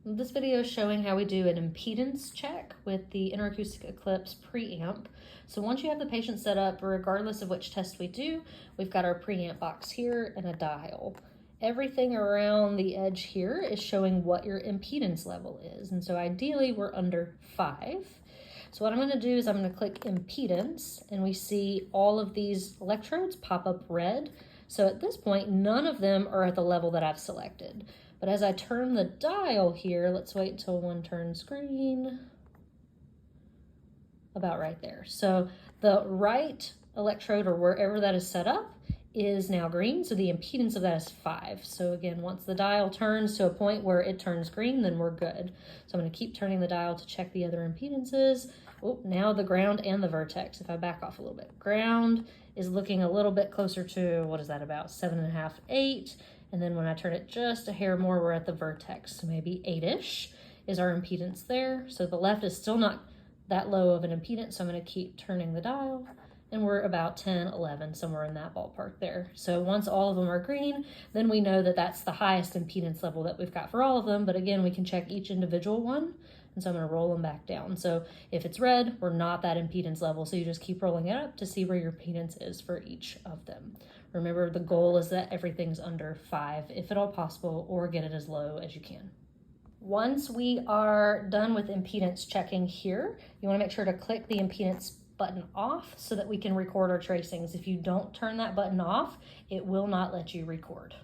This video is showing how we do an impedance check with the Interacoustic Eclipse preamp. So once you have the patient set up, regardless of which test we do, we've got our preamp box here and a dial. Everything around the edge here is showing what your impedance level is. And so ideally we're under 5. So what I'm going to do is I'm going to click impedance, and we see all of these electrodes pop up red. So at this point, none of them are at the level that I've selected. But as I turn the dial here, let's wait until one turns green, about right there. So the right electrode, or wherever that is set up, is now green, so the impedance of that is 5. So again, once the dial turns to a point where it turns green, then we're good. So I'm going to keep turning the dial to check the other impedances. Oh, now the ground and the vertex. If I back off a little bit, ground is looking a little bit closer to, what is that, about 7.5, 8. And then when I turn it just a hair more, we're at the vertex. So maybe 8-ish is our impedance there. So the left is still not that low of an impedance, so I'm going to keep turning the dial. And we're about 10, 11, somewhere in that ballpark there. So once all of them are green, then we know that that's the highest impedance level that we've got for all of them. But again, we can check each individual one. And so I'm going to roll them back down. So if it's red, we're not that impedance level. So you just keep rolling it up to see where your impedance is for each of them. Remember, the goal is that everything's under 5, if at all possible, or get it as low as you can. Once we are done with impedance checking here, you want to make sure to click the impedance button off so that we can record our tracings. If you don't turn that button off, it will not let you record.